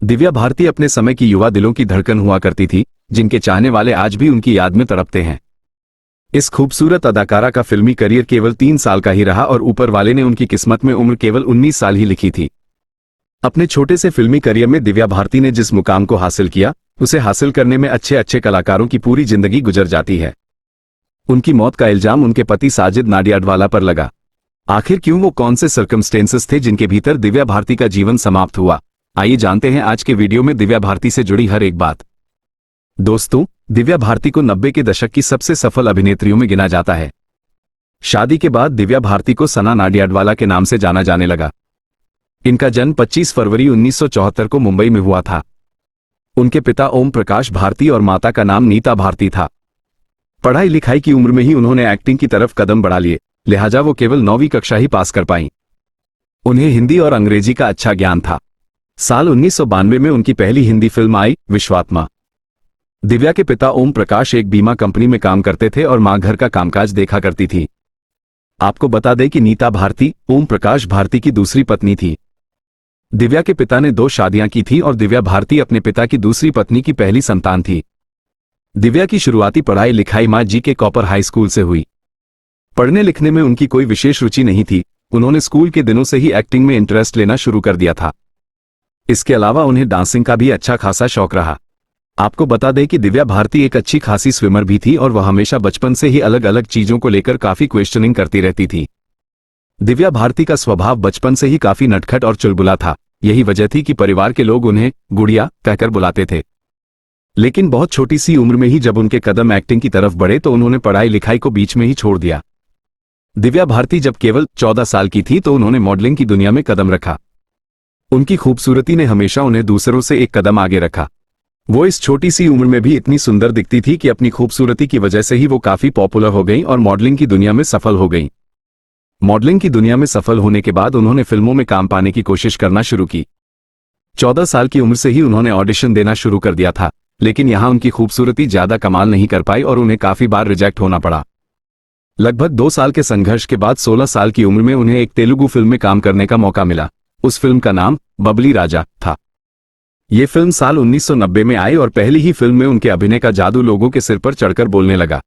दिव्या भारती अपने समय की युवा दिलों की धड़कन हुआ करती थी, जिनके चाहने वाले आज भी उनकी याद में तड़पते हैं। इस खूबसूरत अदाकारा का फिल्मी करियर केवल 3 साल का ही रहा और ऊपर वाले ने उनकी किस्मत में उम्र केवल 19 साल ही लिखी थी। अपने छोटे से फिल्मी करियर में दिव्या भारती ने जिस मुकाम को हासिल किया, उसे हासिल करने में अच्छे अच्छे कलाकारों की पूरी जिंदगी गुजर जाती है। उनकी मौत का इल्जाम उनके पति साजिद नाडियाडवाला पर लगा। आखिर क्यों, वो कौन से सर्कमस्टेंसेस थे जिनके भीतर दिव्या भारती का जीवन समाप्त हुआ? आइए जानते हैं आज के वीडियो में दिव्या भारती से जुड़ी हर एक बात। दोस्तों, दिव्या भारती को 90 के दशक की सबसे सफल अभिनेत्रियों में गिना जाता है। शादी के बाद दिव्या भारती को सना नाडियाडवाला के नाम से जाना जाने लगा। इनका जन्म 25 फरवरी 1974 को मुंबई में हुआ था। उनके पिता ओम प्रकाश भारती और माता का नाम नीता भारती था। पढ़ाई लिखाई की उम्र में ही उन्होंने एक्टिंग की तरफ कदम बढ़ा लिए, लिहाजा वो केवल 9वीं कक्षा ही पास कर पाईं। उन्हें हिंदी और अंग्रेजी का अच्छा ज्ञान था। साल 1992 में उनकी पहली हिंदी फिल्म आई, विश्वात्मा। दिव्या के पिता ओम प्रकाश एक बीमा कंपनी में काम करते थे और मां घर का कामकाज देखा करती थी। आपको बता दें कि नीता भारती ओम प्रकाश भारती की दूसरी पत्नी थी। दिव्या के पिता ने 2 शादियां की थी और दिव्या भारती अपने पिता की दूसरी पत्नी की पहली संतान थी। दिव्या की शुरुआती पढ़ाई लिखाई मां जी के कॉपर हाई स्कूल से हुई। पढ़ने लिखने में उनकी कोई विशेष रुचि नहीं थी। उन्होंने स्कूल के दिनों से ही एक्टिंग में इंटरेस्ट लेना शुरू कर दिया था। इसके अलावा उन्हें डांसिंग का भी अच्छा खासा शौक रहा। आपको बता दें कि दिव्या भारती एक अच्छी खासी स्विमर भी थी और वह हमेशा बचपन से ही अलग अलग चीजों को लेकर काफी क्वेश्चनिंग करती रहती थी। दिव्या भारती का स्वभाव बचपन से ही काफी नटखट और चुलबुला था। यही वजह थी कि परिवार के लोग उन्हें गुड़िया कहकर बुलाते थे। लेकिन बहुत छोटी सी उम्र में ही जब उनके कदम एक्टिंग की तरफ बढ़े तो उन्होंने पढ़ाई लिखाई को बीच में ही छोड़ दिया। दिव्या भारती जब केवल 14 साल की थी तो उन्होंने मॉडलिंग की दुनिया में कदम रखा। उनकी खूबसूरती ने हमेशा उन्हें दूसरों से एक कदम आगे रखा। वो इस छोटी सी उम्र में भी इतनी सुंदर दिखती थी कि अपनी खूबसूरती की वजह से ही वो काफी पॉपुलर हो गई और मॉडलिंग की दुनिया में सफल हो गई। मॉडलिंग की दुनिया में सफल होने के बाद उन्होंने फिल्मों में काम पाने की कोशिश करना शुरू की। 14 साल की उम्र से ही उन्होंने ऑडिशन देना शुरू कर दिया था, लेकिन यहां उनकी खूबसूरती ज्यादा कमाल नहीं कर पाई और उन्हें काफी बार रिजेक्ट होना पड़ा। लगभग 2 साल के संघर्ष के बाद 16 साल की उम्र में उन्हें एक तेलुगु फिल्म में काम करने का मौका मिला। उस फिल्म का नाम बबली राजा था। ये फिल्म साल 1990 में आई और पहली ही फिल्म में उनके अभिनय का जादू लोगों के सिर पर चढ़कर बोलने लगा।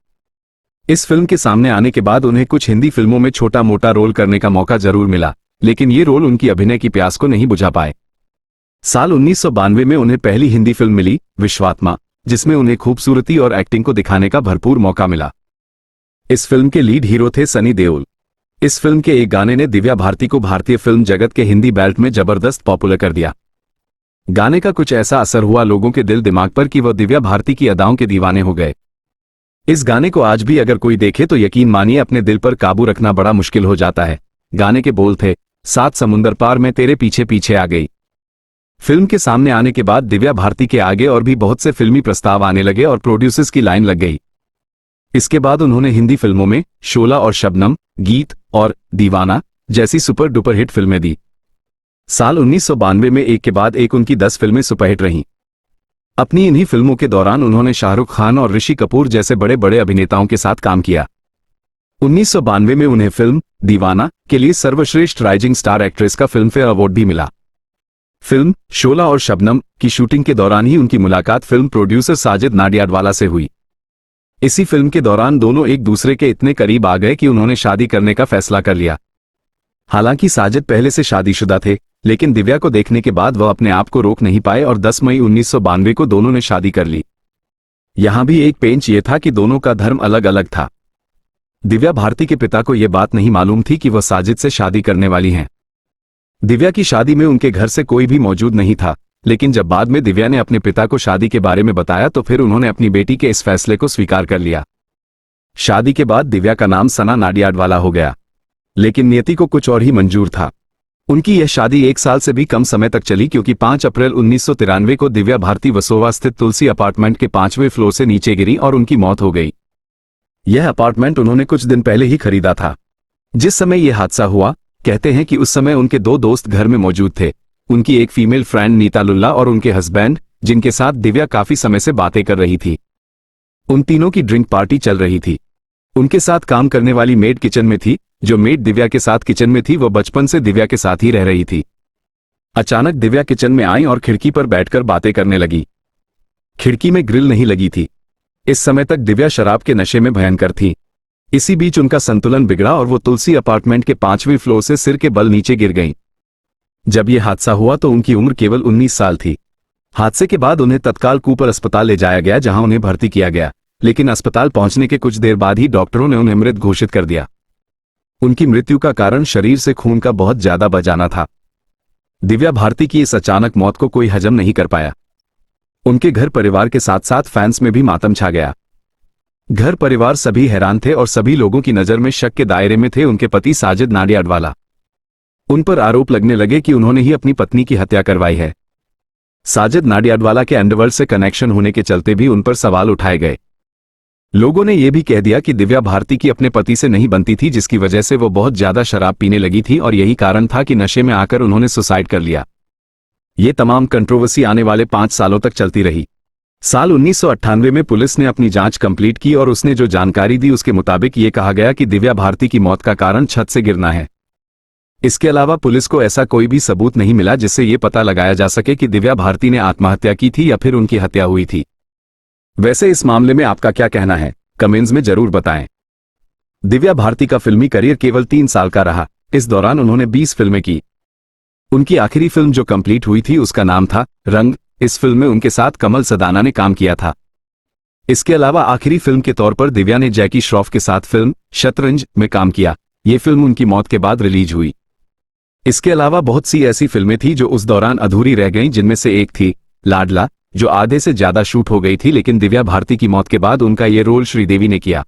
इस फिल्म के सामने आने के बाद उन्हें कुछ हिंदी फिल्मों में छोटा मोटा रोल करने का मौका जरूर मिला, लेकिन ये रोल उनकी अभिनय की प्यास को नहीं बुझा पाए। साल 1992 में उन्हें पहली हिंदी फिल्म मिली, विश्वात्मा, जिसमें उन्हें खूबसूरती और एक्टिंग को दिखाने का भरपूर मौका मिला। इस फिल्म के लीड हीरो थे सनी देओल। इस फिल्म के एक गाने ने दिव्या भारती को भारतीय फिल्म जगत के हिंदी बेल्ट में जबरदस्त पॉपुलर कर दिया। गाने का कुछ ऐसा असर हुआ लोगों के दिल दिमाग पर कि वह दिव्या भारती की अदाओं के दीवाने हो गए। इस गाने को आज भी अगर कोई देखे तो यकीन मानिए अपने दिल पर काबू रखना बड़ा मुश्किल हो जाता है। गाने के बोल थे, 7 समुंदर पार मैं तेरे पीछे पीछे आ गई। फिल्म के सामने आने के बाद दिव्या भारती के आगे और भी बहुत से फिल्मी प्रस्ताव आने लगे और प्रोड्यूसर्स की लाइन लग गई। इसके बाद उन्होंने हिंदी फिल्मों में शोला और शबनम, गीत और दीवाना जैसी सुपर डुपर हिट फिल्में दी। साल 1992 में एक के बाद एक उनकी 10 फिल्में सुपरहिट रहीं। अपनी इन्हीं फिल्मों के दौरान उन्होंने शाहरुख खान और ऋषि कपूर जैसे बड़े बड़े अभिनेताओं के साथ काम किया। 1992 में उन्हें फिल्म दीवाना के लिए सर्वश्रेष्ठ राइजिंग स्टार एक्ट्रेस का फिल्मफेयर अवार्ड भी मिला। फिल्म शोला और शबनम की शूटिंग के दौरान ही उनकी मुलाकात फिल्म प्रोड्यूसर साजिद नाडियाडवाला से हुई। इसी फिल्म के दौरान दोनों एक दूसरे के इतने करीब आ गए कि उन्होंने शादी करने का फैसला कर लिया। हालांकि साजिद पहले से शादीशुदा थे, लेकिन दिव्या को देखने के बाद वह अपने आप को रोक नहीं पाए और 10 मई 1992 को दोनों ने शादी कर ली। यहां भी एक पेंच ये था कि दोनों का धर्म अलग अलग था। दिव्या भारती के पिता को यह बात नहीं मालूम थी कि वह साजिद से शादी करने वाली हैं। दिव्या की शादी में उनके घर से कोई भी मौजूद नहीं था, लेकिन जब बाद में दिव्या ने अपने पिता को शादी के बारे में बताया तो फिर उन्होंने अपनी बेटी के इस फैसले को स्वीकार कर लिया। शादी के बाद दिव्या का नाम सना नाडियाडवाला हो गया, लेकिन नियति को कुछ और ही मंजूर था। उनकी यह शादी 1 साल से भी कम समय तक चली, क्योंकि 5 अप्रैल 1993 को दिव्या भारती वसोवा स्थित तुलसी अपार्टमेंट के 5वें फ्लोर से नीचे गिरी और उनकी मौत हो गई। यह अपार्टमेंट उन्होंने कुछ दिन पहले ही खरीदा था। जिस समय यह हादसा हुआ, कहते हैं कि उस समय उनके 2 दोस्त घर में मौजूद थे। उनकी एक फीमेल फ्रेंड नीता लुल्ला और उनके हस्बैंड, जिनके साथ दिव्या काफी समय से बातें कर रही थी। उन तीनों की ड्रिंक पार्टी चल रही थी। उनके साथ काम करने वाली मेड किचन में थी। जो मेड दिव्या के साथ किचन में थी वो बचपन से दिव्या के साथ ही रह रही थी। अचानक दिव्या किचन में आई और खिड़की पर बैठकर बातें करने लगी। खिड़की में ग्रिल नहीं लगी थी। इस समय तक दिव्या शराब के नशे में भयंकर थी। इसी बीच उनका संतुलन बिगड़ा और वो तुलसी अपार्टमेंट के 5वें फ्लोर से सिर के बल नीचे गिर गईं। जब यह हादसा हुआ तो उनकी उम्र केवल 19 साल थी। हादसे के बाद उन्हें तत्काल कूपर अस्पताल ले जाया गया, जहां उन्हें भर्ती किया गया, लेकिन अस्पताल पहुंचने के कुछ देर बाद ही डॉक्टरों ने उन्हें मृत घोषित कर दिया। उनकी मृत्यु का कारण शरीर से खून का बहुत ज्यादा बह जाना था। दिव्या भारती की इस अचानक मौत को कोई हजम नहीं कर पाया। उनके घर परिवार के साथ साथ फैंस में भी मातम छा गया। घर परिवार सभी हैरान थे और सभी लोगों की नजर में शक के दायरे में थे उनके पति साजिद नाडियाडवाला। उन पर आरोप लगने लगे कि उन्होंने ही अपनी पत्नी की हत्या करवाई है। साजिद नाडियाडवाला के अंडरवर्ल्ड से कनेक्शन होने के चलते भी उन पर सवाल उठाए गए। लोगों ने यह भी कह दिया कि दिव्या भारती की अपने पति से नहीं बनती थी, जिसकी वजह से वो बहुत ज्यादा शराब पीने लगी थी और यही कारण था कि नशे में आकर उन्होंने सुसाइड कर लिया। ये तमाम कंट्रोवर्सी आने वाले 5 सालों तक चलती रही। साल 1998 में पुलिस ने अपनी जांच कंप्लीट की और उसने जो जानकारी दी उसके मुताबिक ये कहा गया कि दिव्या भारती की मौत का कारण छत से गिरना है। इसके अलावा पुलिस को ऐसा कोई भी सबूत नहीं मिला जिससे ये पता लगाया जा सके कि दिव्या भारती ने आत्महत्या की थी या फिर उनकी हत्या हुई थी। वैसे इस मामले में आपका क्या कहना है, कमेंट्स में जरूर बताएं। दिव्या भारती का फिल्मी करियर केवल 3 साल का रहा। इस दौरान उन्होंने 20 फिल्में की। उनकी आखिरी फिल्म जो कंप्लीट हुई थी उसका नाम था रंग। इस फिल्म में उनके साथ कमल सदाना ने काम किया था। इसके अलावा आखिरी फिल्म के तौर पर दिव्या ने जैकी श्रॉफ के साथ फिल्म शतरंज में काम किया। ये फिल्म उनकी मौत के बाद रिलीज हुई। इसके अलावा बहुत सी ऐसी फिल्में थी जो उस दौरान अधूरी रह गईं, जिनमें से एक थी लाडला, जो आधे से ज्यादा शूट हो गई थी, लेकिन दिव्या भारती की मौत के बाद उनका ये रोल श्रीदेवी ने किया।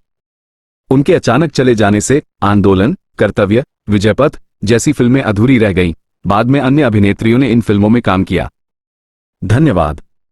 उनके अचानक चले जाने से आंदोलन, कर्तव्य, विजयपथ जैसी फिल्में अधूरी रह गईं। बाद में अन्य अभिनेत्रियों ने इन फिल्मों में काम किया। धन्यवाद।